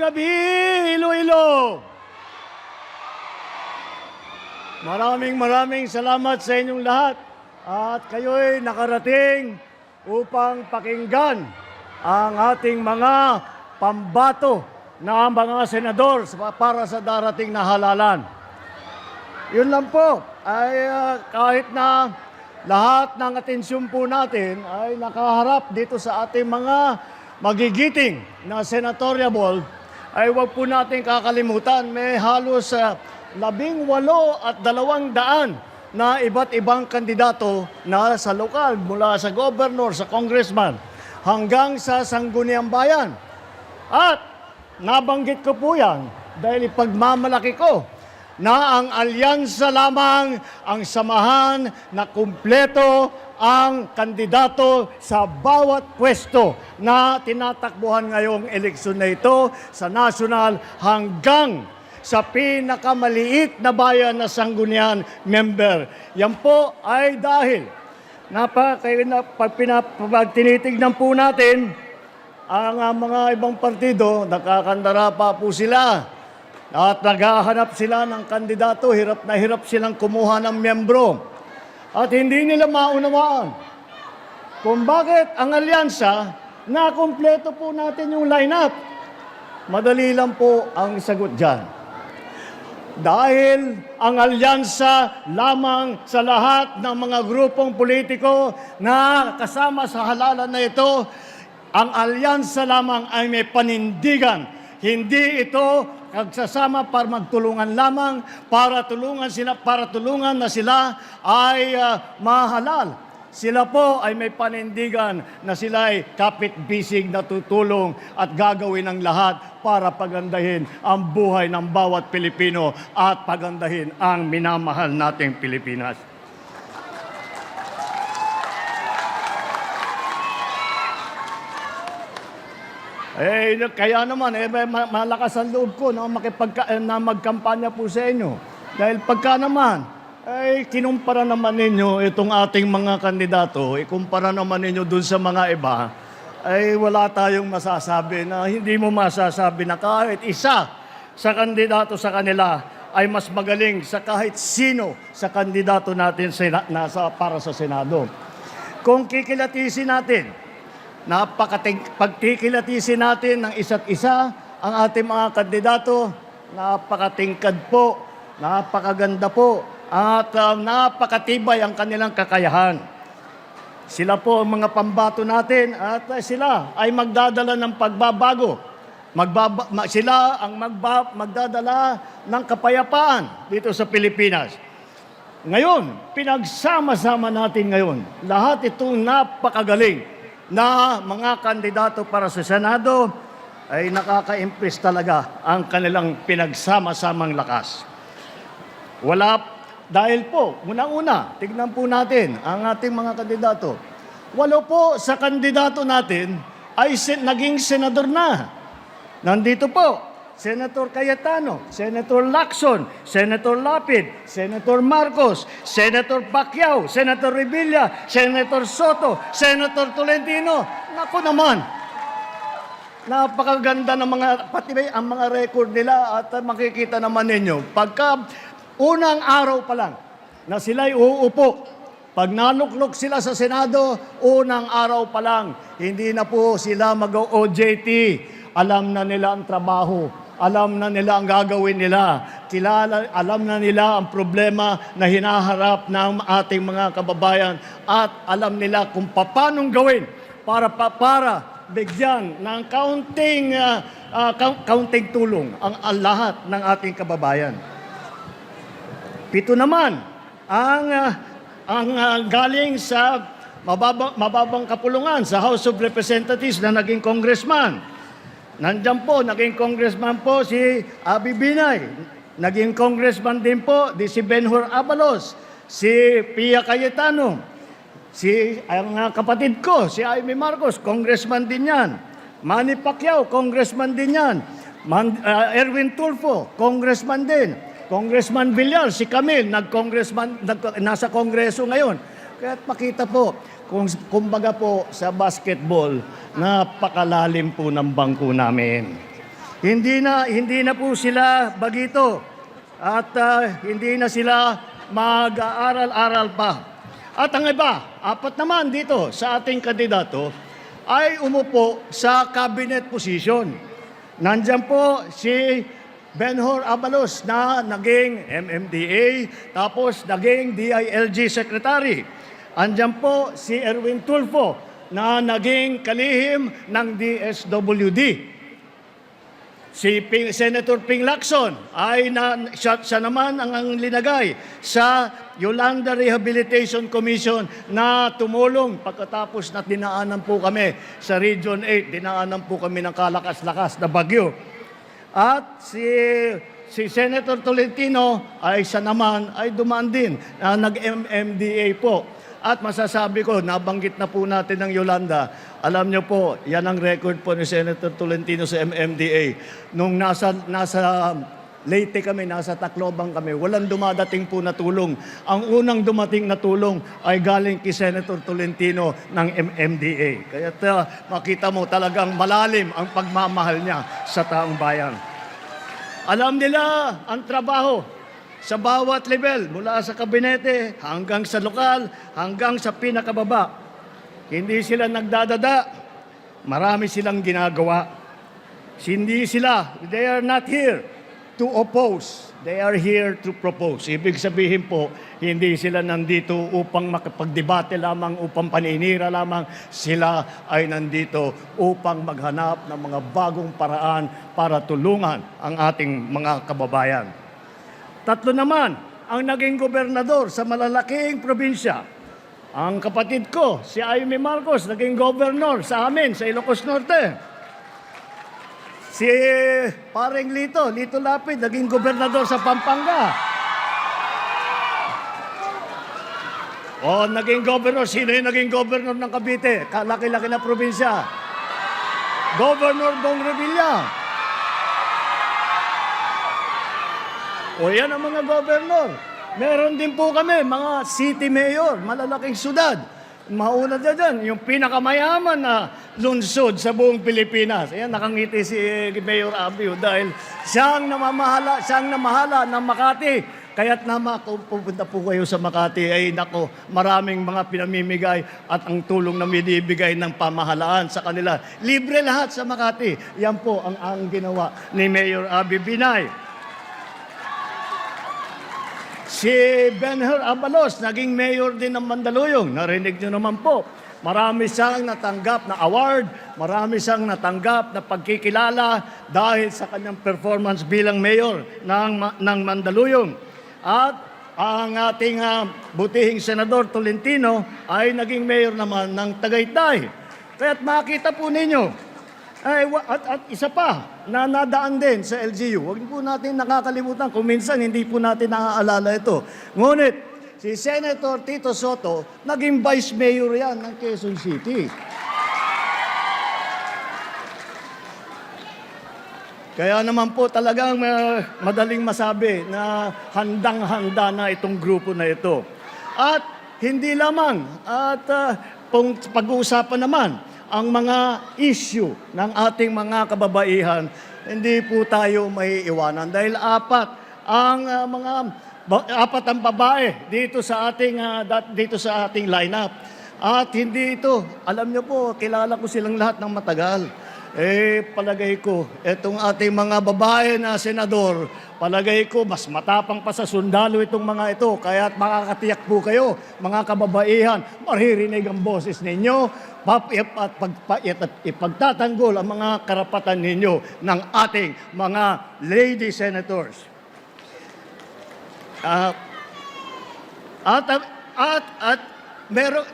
gabi, Iloilo! Maraming salamat sa inyong lahat at kayo'y nakarating upang pakinggan ang ating mga pambato na mga senador para sa darating na halalan. Yun lang po, ay kahit na lahat ng atensyon po natin ay nakaharap dito sa ating mga magigiting na senatoriable, ay huwag po natin kakalimutan, may halos 18 at 200 na iba't ibang kandidato na sa lokal, mula sa governor, sa congressman, hanggang sa sangguniang bayan. At nabanggit ko po yan dahil ipagmamalaki ko na ang alyansa lamang ang samahan na kumpleto ang kandidato sa bawat pwesto na tinatakbuhan ngayong eleksyon na ito sa national hanggang sa pinakamaliit na bayan na sanggunian member. Yan po ay dahil pag tinitignan po natin ang mga ibang partido, nakakandara pa po sila. At naghahanap sila ng kandidato, hirap na hirap silang kumuha ng miyembro. At hindi nila maunawaan kung bakit ang alyansa, na kumpleto po natin yung lineup. Madali lang po ang sagot dyan. Dahil ang alyansa lamang sa lahat ng mga grupong politiko na kasama sa halalan na ito, ang alyansa lamang ay may panindigan. Hindi ito nagsasama para magtulungan lamang, para tulungan na sila ay mahalal. Sila po ay may panindigan na sila ay kapit-bisig na tutulong at gagawin ang lahat para pagandahin ang buhay ng bawat Pilipino at pagandahin ang minamahal nating Pilipinas. Kaya naman, malakas ang loob ko na magkampanya po sa inyo. Dahil pagka naman, kinumpara naman ninyo itong ating mga kandidato, ikumpara naman ninyo dun sa mga iba, ay wala tayong masasabi na hindi mo masasabi na kahit isa sa kandidato sa kanila ay mas magaling sa kahit sino sa kandidato natin para sa Senado. Kung kikilatisin natin, pagkikilatisin natin ng isa't isa ang ating mga kandidato, napakatingkad po, napakaganda po, at napakatibay ang kanilang kakayahan. Sila po ang mga pambato natin at sila ay magdadala ng pagbabago. Sila ang magdadala ng kapayapaan dito sa Pilipinas. Ngayon, pinagsama-sama natin ngayon, lahat itong napakagaling na mga kandidato para sa Senado ay nakaka-impress talaga ang kanilang pinagsama-samang lakas. Dahil po, unang-una, tignan po natin ang ating mga kandidato. 8 po sa kandidato natin ay naging senador na. Nandito po, Senator Cayetano, Senator Lacson, Senator Lapid, Senator Marcos, Senator Pacquiao, Senator Revilla, Senator Soto, Senator Tolentino. Naku naman, napakaganda ng pati ang mga record nila at makikita naman ninyo. Pagka unang araw pa lang na sila'y uupo, pag nanuklok sila sa Senado, unang araw pa lang, hindi na po sila mag-OJT. Alam na nila ang trabaho. Alam na nila ang gagawin nila. Alam na nila ang problema na hinaharap ng ating mga kababayan at alam nila kung paano gawin para bigyan ng kaunting tulong ang lahat ng ating kababayan. 7 naman ang galing sa mababang kapulungan sa House of Representatives na naging congressman. Nandiyan po, naging congressman po si Abi Binay. Naging congressman din po si Benhur Abalos, si Pia Cayetano, ang kapatid ko, si Amy Marcos, congressman din yan. Manny Pacquiao, congressman din yan. Erwin Tulfo, congressman din. Congressman Villar, si Camille, nasa kongreso ngayon. Kaya makita po, kumbaga po sa basketball, napakalalim po ng bangko namin. Hindi na po sila bagito at hindi na sila mag-aaral-aral pa. At ang iba, apat naman dito sa ating kandidato ay umupo sa cabinet position. Nandyan po si Benhur Abalos na naging MMDA, tapos naging DILG Secretary. Andyan po si Erwin Tulfo na naging kalihim ng DSWD. Si Senator Ping Lacson ay siya naman ang linagay sa Yolanda Rehabilitation Commission na tumulong pagkatapos na dinaanan po kami sa Region 8, dinaanan po kami ng kalakas-lakas na bagyo. At si Senator Tolentino ay siya naman ay dumaan din na nag-MMDA po. At masasabi ko, nabanggit na po natin ng Yolanda. Alam niyo po, yan ang record po ni Senator Tolentino sa MMDA. Nung nasa Leyte kami, nasa Tacloban kami, walang dumadating po na tulong. Ang unang dumating na tulong ay galing kay Senator Tolentino ng MMDA. Kaya makita mo talagang malalim ang pagmamahal niya sa taong bayan. Alam nila ang trabaho sa bawat level, mula sa kabinete hanggang sa lokal, hanggang sa pinakababa. Hindi sila nagdadada, marami silang ginagawa. They are not here to oppose, they are here to propose. Ibig sabihin po, hindi sila nandito upang makapagdebate lamang, upang paninira lamang. Sila ay nandito upang maghanap ng mga bagong paraan para tulungan ang ating mga kababayan. Tatlo naman ang naging gobernador sa malalaking probinsya. Ang kapatid ko, si Aimee Marcos, naging gobernador sa amin, sa Ilocos Norte. Si Paring Lito Lapid, naging gobernador sa Pampanga. O, naging gobernador. Sino yung naging gobernador ng Cavite? Kalaki-laki na probinsya. Governor Bong Revilla. O yan ang mga gobernador. Meron din po kami, mga city mayor, malalaking syudad. Mauna dyan, yung pinakamayaman na lungsod sa buong Pilipinas. Ayan, nakangiti si Mayor Abio dahil siyang namahala ng Makati. Kaya't kung pupunta po kayo sa Makati, ay nako, maraming mga pinamimigay at ang tulong na binibigay ng pamahalaan sa kanila. Libre lahat sa Makati. Yan po ang ginawa ni Mayor Abby Binay. Si Benhur Abalos, naging mayor din ng Mandaluyong. Narinig niyo naman po. Marami siyang natanggap na award, marami siyang natanggap na pagkikilala dahil sa kanyang performance bilang mayor ng Mandaluyong. At ang ating butihing Senador Tolentino ay naging mayor naman ng Tagaytay. Kaya't makita po ninyo, at isa pa na nadaan din sa LGU. Huwag po natin nakakalimutan kung minsan hindi po natin naaalala ito. Ngunit si Senator Tito Soto, naging vice mayor yan ng Quezon City. Kaya naman po talagang madaling masabi na handang-handa na itong grupo na ito. At hindi lamang, pag-uusapan naman ang mga issue ng ating mga kababaihan, hindi po tayo may iwanan dahil apat ang babae dito sa ating lineup. At hindi ito, alam niyo po, kilala ko silang lahat ng matagal. Palagay ko, itong ating mga babae na senador, palagay ko, mas matapang pa sa sundalo itong mga ito. Kaya't makakatiyak po kayo, mga kababaihan, maririnig ang boses ninyo, at ipagtatanggol ang mga karapatan ninyo ng ating mga lady senators.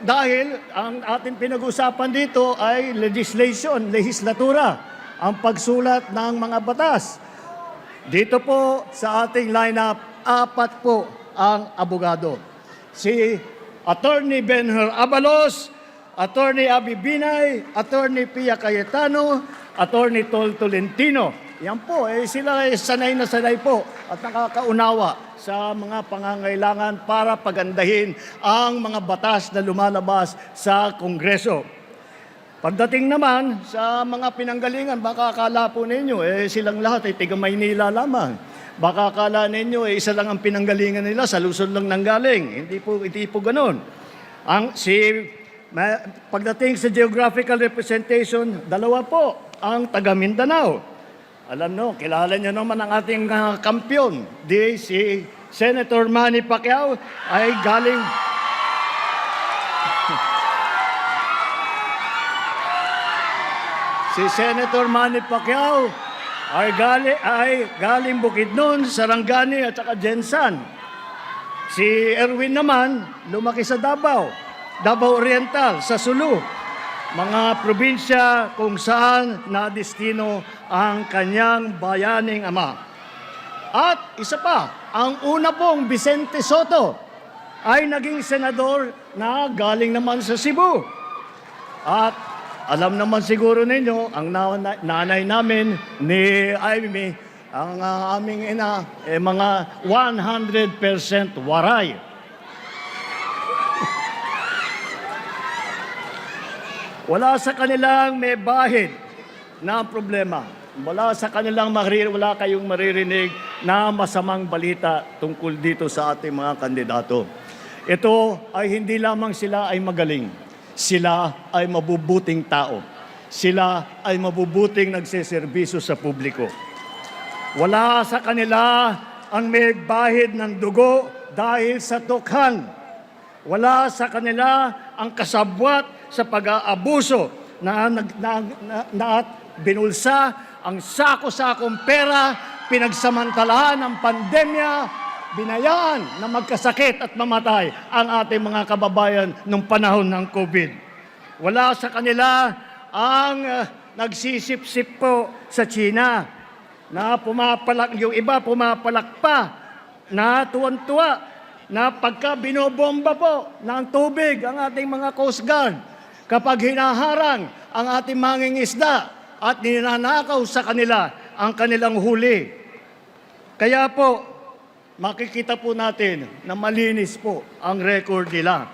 Dahil ang ating pinag-usapan dito ay legislatura, ang pagsulat ng mga batas. Dito po sa ating lineup, apat po ang abogado. Si Attorney Benhur Abalos, Attorney Abby Binay, Attorney Pia Cayetano, Attorney Tol Tolentino. Yan po, sila sanay na sanay po at nakakaunawa sa mga pangangailangan para pagandahin ang mga batas na lumalabas sa Kongreso. Pagdating naman sa mga pinanggalingan, baka akala po ninyo, silang lahat ay tiga Maynila lamang. Baka akala ninyo, isa lang ang pinanggalingan nila, sa Luzon lang nanggaling. Hindi po ganun. Pagdating sa geographical representation, dalawa po ang taga Mindanao. Alam nyo, kilala nyo naman ang ating kampyon. Si Senator Manny Pacquiao ay galing... Si Senator Manny Pacquiao ay galing Bukidnon, Sarangani at saka Jensan. Si Erwin naman, lumaki sa Davao Oriental, sa Sulu. Mga probinsya kung saan nadestino ang kanyang bayaning ama. At isa pa, ang una pong Vicente Soto ay naging senador na galing naman sa Cebu. At alam naman siguro ninyo, ang nanay namin ni Amy, ang aming ina, mga 100% waray. Wala sa kanilang may bahid na problema. Wala sa kanilang wala kayong maririnig na masamang balita tungkol dito sa ating mga kandidato. Ito ay hindi lamang sila ay magaling. Sila ay mabubuting tao. Sila ay mabubuting nagseserbisyo sa publiko. Wala sa kanila ang may bahid ng dugo dahil sa tukhan. Wala sa kanila ang kasabwat sa pag-aabuso na binulsa ang sako-sakong pera, pinagsamantalahan ng pandemya, binayaan na magkasakit at mamatay ang ating mga kababayan nung panahon ng COVID. Wala sa kanila ang nagsisip-sip po sa China na yung iba pumapalak pa na tuwan-tuwa na pagka binobomba po ng tubig ang ating mga Coast Guard, kapag hinaharang ang ating mangingisda at ninanakaw sa kanila ang kanilang huli. Kaya po, makikita po natin na malinis po ang record nila.